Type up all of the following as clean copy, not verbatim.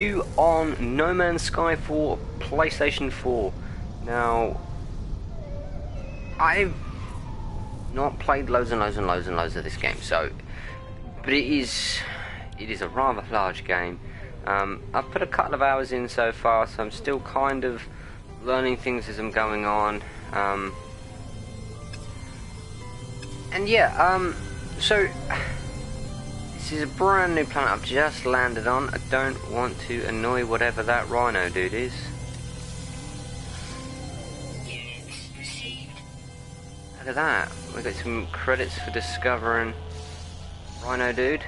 Review on No Man's Sky for PlayStation 4. Now, I've not played loads and loads of this game, but it is a rather large game. I've put a couple of hours in so far, so I'm still kind of learning things as I'm going on. So this is a brand new planet I've just landed on. I don't want to annoy whatever that rhino dude is. Look at that. We got some credits for discovering rhino dude.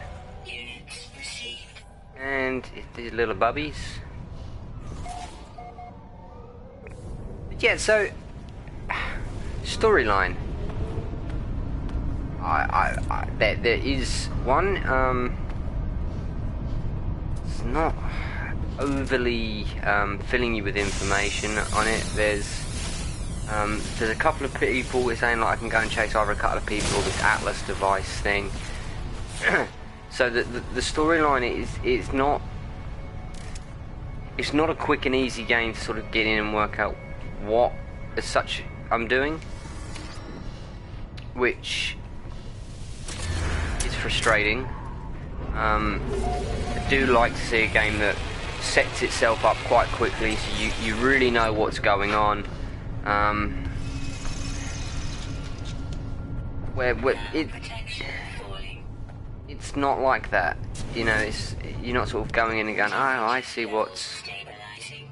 And these little bubbies. But yeah, so storyline. There is one. It's not overly filling you with information on it. There's a couple of people who are saying like I can go and chase over a couple of people with this Atlas device thing. So the storyline is not. It's not a quick and easy game to sort of get in and work out what as such I'm doing, which is frustrating. I do like to see a game that sets itself up quite quickly, so you really know what's going on. It's not like that, you know. You're not sort of going in and going, oh, I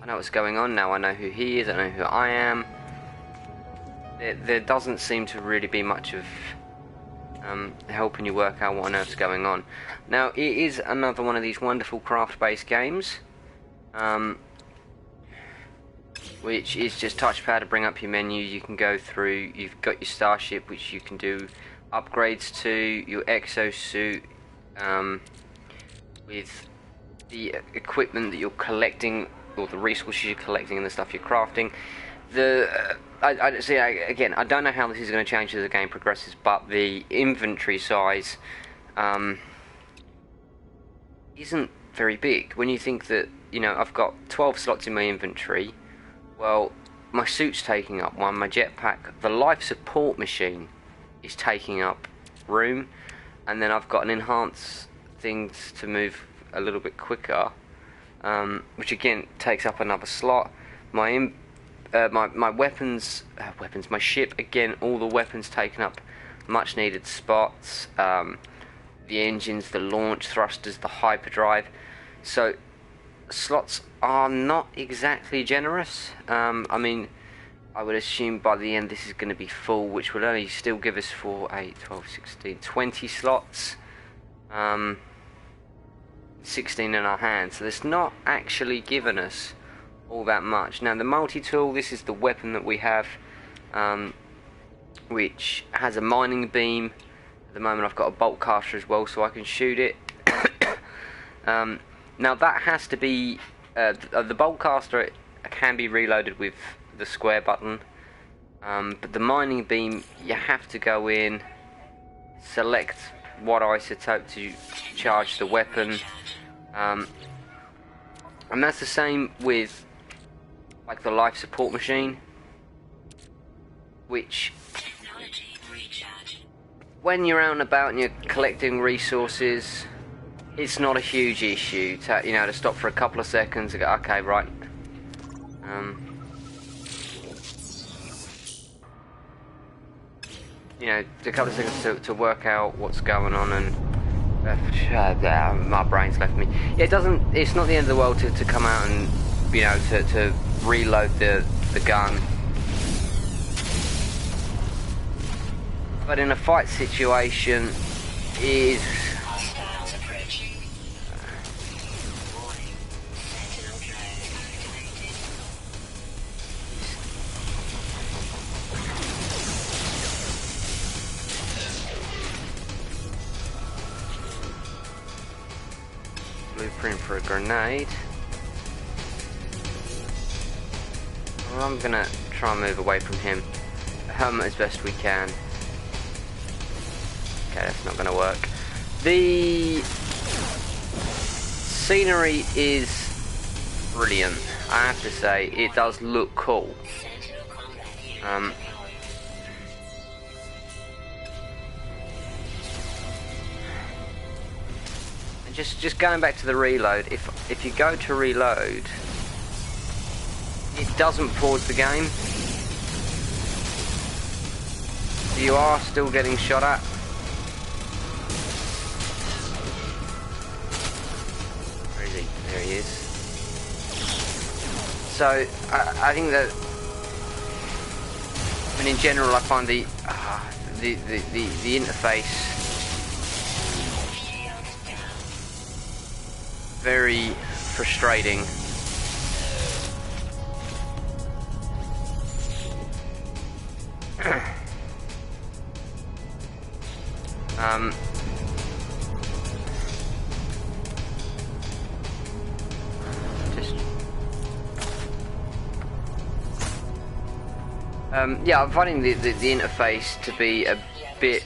know what's going on now. I know who he is. I know who I am. There doesn't seem to really be much of helping you work out what on earth's going on. Now, it is another one of these wonderful craft-based games, which is just touchpad to bring up your menu. You can go through. You've got your starship, which you can do upgrades to, your exosuit, with the equipment that you're collecting, or the resources you're collecting, and the stuff you're crafting. Again, I don't know how this is going to change as the game progresses, but the inventory size isn't very big. When you think that, you know, I've got 12 slots in my inventory, well, my suit's taking up one, my jetpack, the life support machine is taking up room, and then I've got an enhance things to move a little bit quicker, which again takes up another slot. My weapons, my ship, again, all the weapons taking up much needed spots. The engines, the launch thrusters, the hyperdrive. So slots are not exactly generous. I mean, I would assume by the end this is going to be full, which will only still give us 4, 8, 12, 16, 20 slots. 16 in our hands. So it's not actually given us all that much. Now the multi-tool, this is the weapon that we have, which has a mining beam. At the moment I've got a bolt caster as well, so I can shoot it. Now that has to be the bolt caster can be reloaded with the square button, but the mining beam, you have to go in, select what isotope to charge the weapon, and that's the same with like the life support machine, which when you're out and about and you're collecting resources, it's not a huge issue to, you know, to stop for a couple of seconds and go, okay, right, you know, a couple of seconds to work out what's going on, and my brain's left me. Yeah, it's not the end of the world to come out and, you know, to reload the gun. But in a fight situation, is blueprint for a grenade. Well, I'm gonna try and move away from him as best we can. Okay, that's not gonna work. The scenery is brilliant. I have to say, it does look cool. And just going back to the reload, if you go to reload, it doesn't pause the game. So you are still getting shot at. Where is he? There he is. So I think that, I mean, in general, I find the interface very frustrating. Yeah, I'm finding the interface to be a bit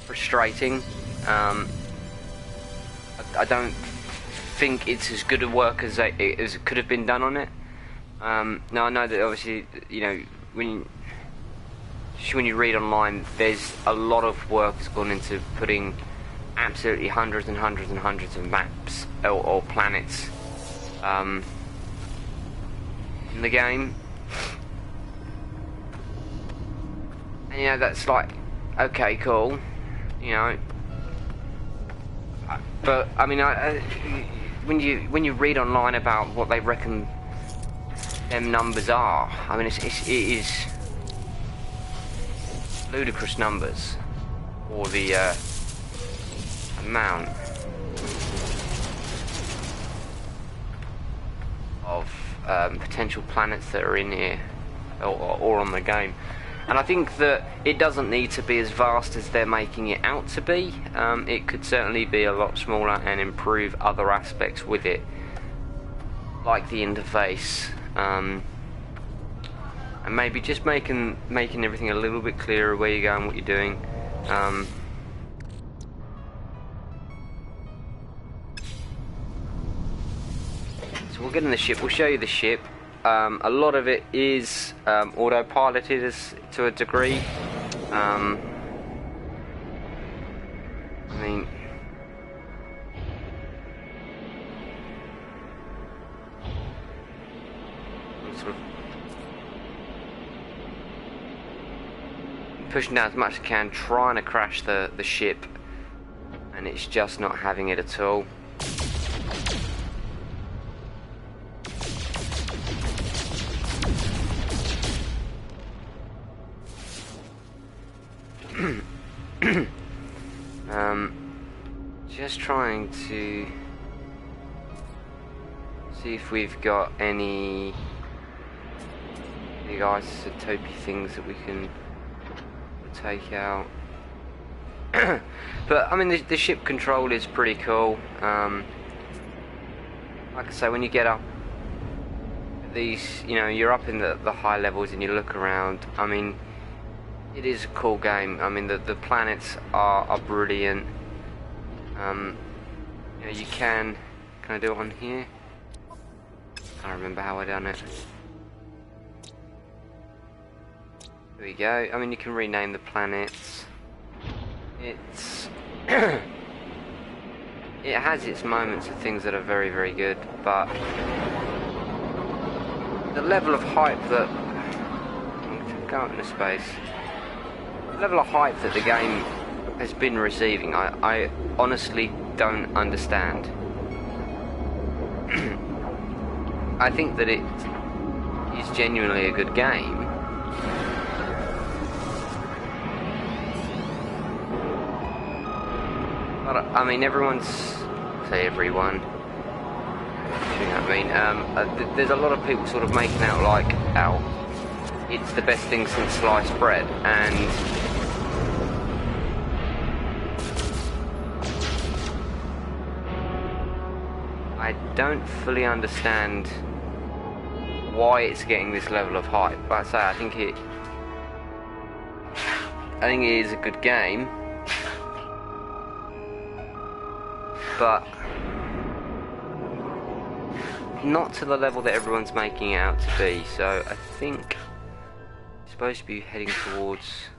frustrating. I don't think it's as good a work as it could have been done on it. Now I know that obviously, you know, when you read online, there's a lot of work that's gone into putting absolutely hundreds and hundreds and hundreds of maps or planets in the game. And, you know, that's like, okay, cool, you know. But I mean, when you read online about what they reckon them numbers are, I mean, it is ludicrous numbers for the amount of potential planets that are in here or on the game. And I think that it doesn't need to be as vast as they're making it out to be. It could certainly be a lot smaller and improve other aspects with it, like the interface, and maybe just making everything a little bit clearer where you're going, what you're doing. So we'll get in the ship. We'll show you the ship. A lot of it is auto-piloted to a degree. I mean, I'm sort of pushing down as much as I can, trying to crash the ship, and it's just not having it at all. Just trying to see if we've got any isotopy things that we can take out. But I mean, the ship control is pretty cool. Like I say, when you get up these, you know, you're up in the high levels and you look around, I mean, it is a cool game. I mean, the planets are brilliant. You know, you can I do it on here? I can't remember how I done it. There we go. I mean, you can rename the planets. It's it has its moments of things that are very, very good, but the level of hype that go out into space. The level of hype that the game has been receiving, I honestly don't understand. I think that it is genuinely a good game. But I mean, everyone. There's a lot of people sort of making out like, it's the best thing since sliced bread, and I don't fully understand why it's getting this level of hype. But I say, I think it is a good game, but not to the level that everyone's making it out to be. So I think it's supposed to be heading towards.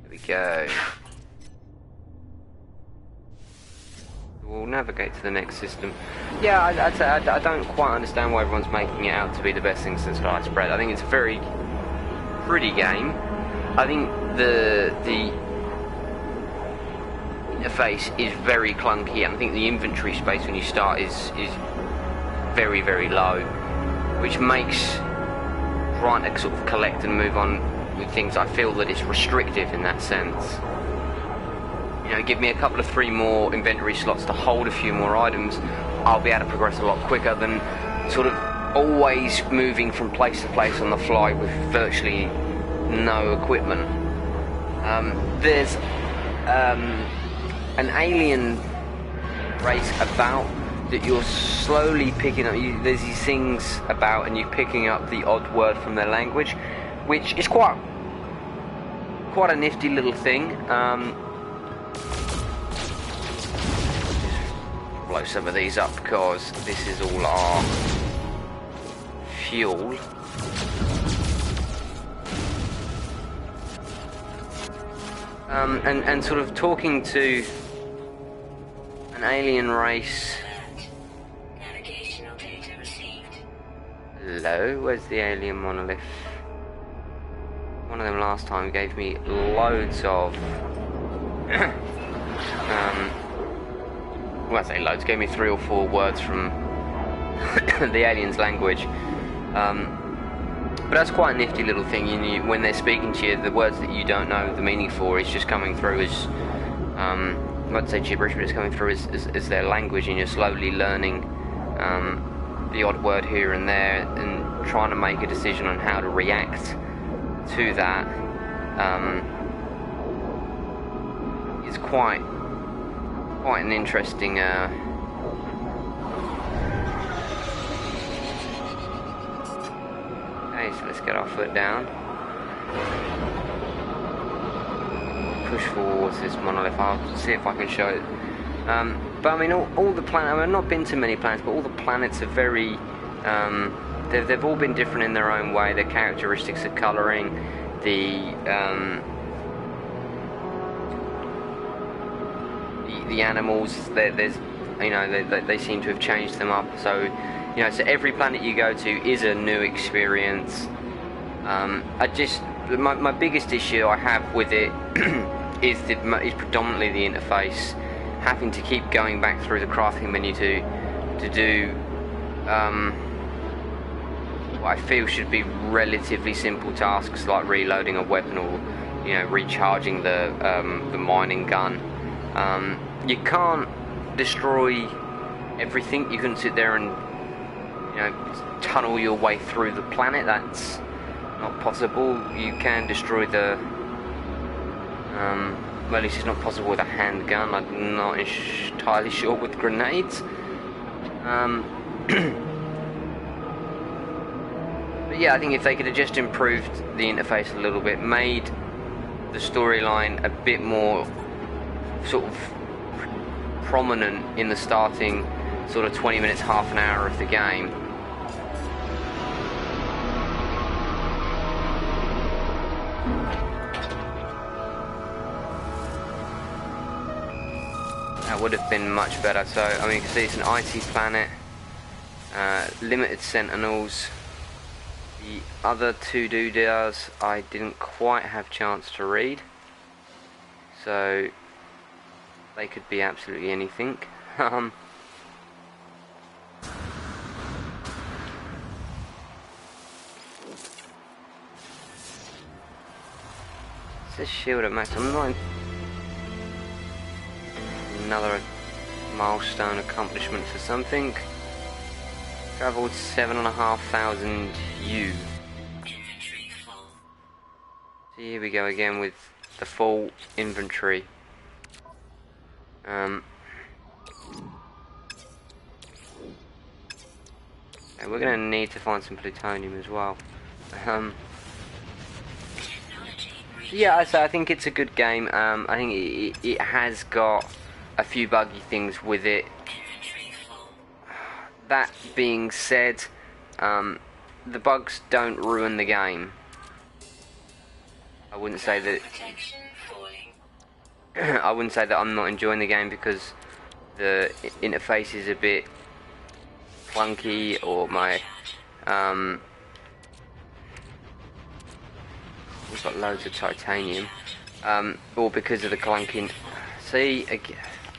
There we go. We'll navigate to the next system. Yeah, I don't quite understand why everyone's making it out to be the best thing since sliced bread. I think it's a very pretty game. I think the interface is very clunky, and I think the inventory space when you start is very, very low, which makes trying to sort of collect and move on with things, I feel that it's restrictive in that sense. You know, give me a couple of 3 more inventory slots to hold a few more items, I'll be able to progress a lot quicker than sort of always moving from place to place on the fly with virtually no equipment. There's an alien race about that you're slowly picking up. There's these things about, and you're picking up the odd word from their language, which is quite a nifty little thing. Blow some of these up because this is all our fuel. And sort of talking to an alien race. Navigational data received. Hello, where's the alien monolith? One of them last time gave me loads of well, I say loads, gave me 3 or 4 words from the alien's language. But that's quite a nifty little thing. When they're speaking to you, the words that you don't know the meaning for is just coming through as, I'd say gibberish, but it's coming through as their language, and you're slowly learning the odd word here and there, and trying to make a decision on how to react to that. It's quite an interesting okay, so let's get our foot down, push towards this monolith. I'll see if I can show it. But I mean, all the planets, I mean, I've not been to many planets, but all the planets are very they've all been different in their own way. Their characteristics of colouring, the animals, there's, you know, they seem to have changed them up. So, you know, so every planet you go to is a new experience. My biggest issue I have with it is predominantly the interface. Having to keep going back through the crafting menu to do what I feel should be relatively simple tasks like reloading a weapon or, you know, recharging the mining gun. You can't destroy everything. You can sit there and, you know, tunnel your way through the planet. That's not possible. You can destroy the well, at least it's not possible with a handgun. I'm not entirely sure with grenades. But yeah, I think if they could have just improved the interface a little bit, made the storyline a bit more sort of prominent in the starting sort of 20 minutes, half an hour of the game, that would have been much better. So, I mean, you can see it's an IT planet, limited sentinels. The other 2 doodahs I didn't quite have a chance to read, so they could be absolutely anything. It says shield at max. I'm not. Another milestone accomplishment for something. Travelled 7,500 U. So here we go again with the full inventory. Okay, we're going to need to find some plutonium as well. Yeah, I think it's a good game. I think it has got a few buggy things with it. That being said, the bugs don't ruin the game. I wouldn't say that. I wouldn't say that I'm not enjoying the game because the interface is a bit clunky, or my we've got loads of titanium, or because of the clunking. See,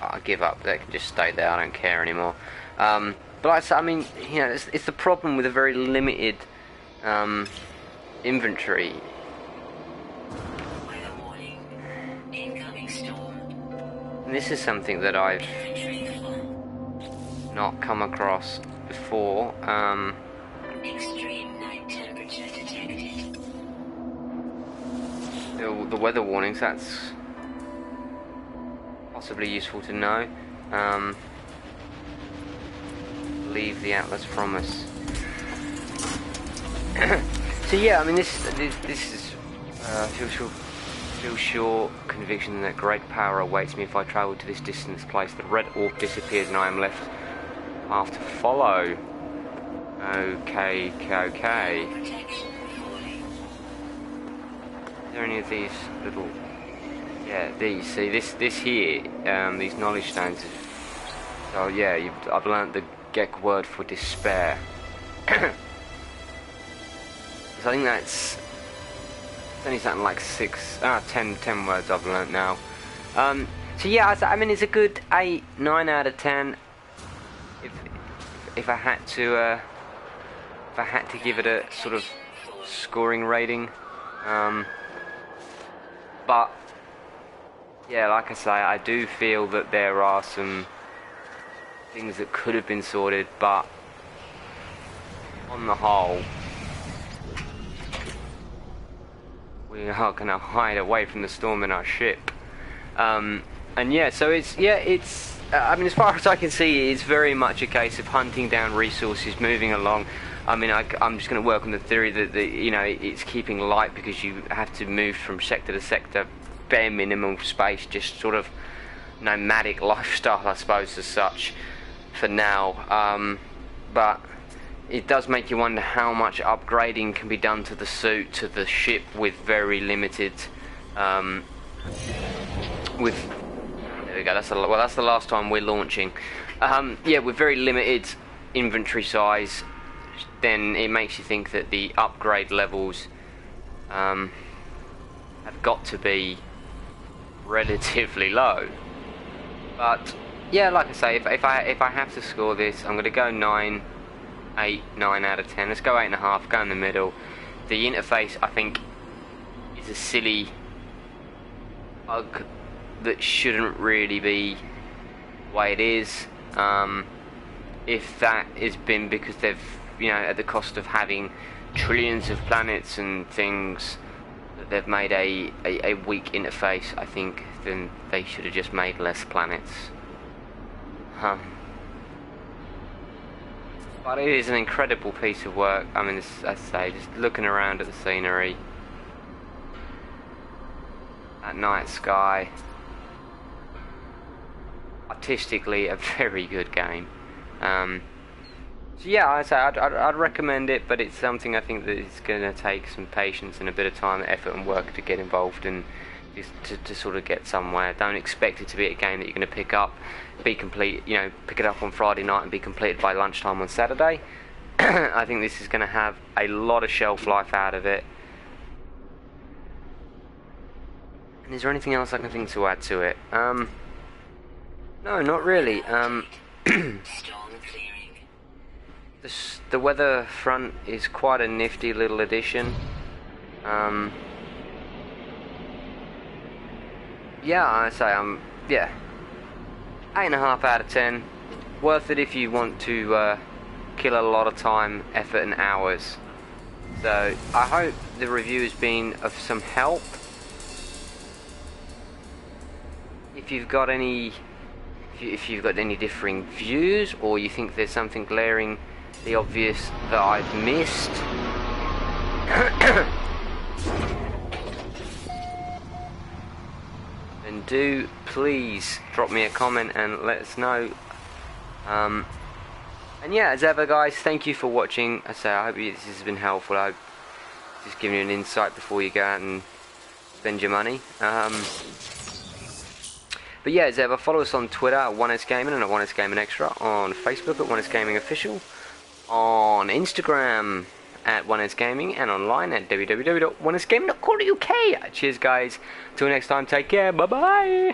I give up. They can just stay there. I don't care anymore. But I mean, you know, it's the problem with a very limited inventory. And this is something that I've not come across before. Extreme night temperature detected. The weather warnings, that's possibly useful to know. Leave the Atlas from us. So yeah, I mean, this is feel sure conviction that great power awaits me if I travel to this distant place. The red orb disappears and I am left path to follow. Okay. Are there any of these little? Yeah, these. See this here. These knowledge stones. Oh yeah, I've learnt the Gek word for despair. So I think that's only something like 10 words I've learnt now. So yeah, I mean it's a good 8, 9 out of 10. If I had to give it a sort of scoring rating, but yeah, like I say, I do feel that there are some things that could have been sorted, but on the whole, we are going to hide away from the storm in our ship. And yeah, so it's I mean, as far as I can see, it's very much a case of hunting down resources, moving along. I mean, I'm just going to work on the theory that you know, it's keeping light because you have to move from sector to sector, bare minimum space, just sort of nomadic lifestyle, I suppose, as such, for now. But it does make you wonder how much upgrading can be done to the suit, to the ship, with very limited, there we go, that's the last time we're launching. Yeah, with very limited inventory size, then it makes you think that the upgrade levels have got to be relatively low. But yeah, like I say, if I have to score this, I'm going to go 9 out of 10. Let's go 8.5. Go in the middle. The interface, I think, is a silly bug that shouldn't really be the way it is. If that has been because they've, you know, at the cost of having trillions of planets and things, that they've made a weak interface, I think then they should have just made less planets. But it is an incredible piece of work. I mean, as I say, just looking around at the scenery, that night sky, artistically a very good game. So yeah, I'd recommend it, but it's something I think that it's going to take some patience and a bit of time, effort and work to get involved in, to sort of get somewhere. Don't expect it to be a game that you're going to pick it up on Friday night and be completed by lunchtime on Saturday. I think this is going to have a lot of shelf life out of it. And is there anything else I can think to add to it? No, not really. The weather front is quite a nifty little addition. Yeah, I say yeah, 8.5 out of 10. Worth it if you want to kill a lot of time, effort and hours. So I hope the review has been of some help. If you've got any differing views, or you think there's something glaringly obvious that I've missed, then do please drop me a comment and let us know. And yeah, as ever guys, thank you for watching. I hope this has been helpful. I hope just giving you an insight before you go out and spend your money. But yeah, as ever, follow us on Twitter at 1S Gaming and at 1S Gaming Extra, on Facebook at 1S Gaming Official, on Instagram at 1S Gaming, and online at www.1sgaming.co.uk. Cheers guys, till next time, take care, bye bye.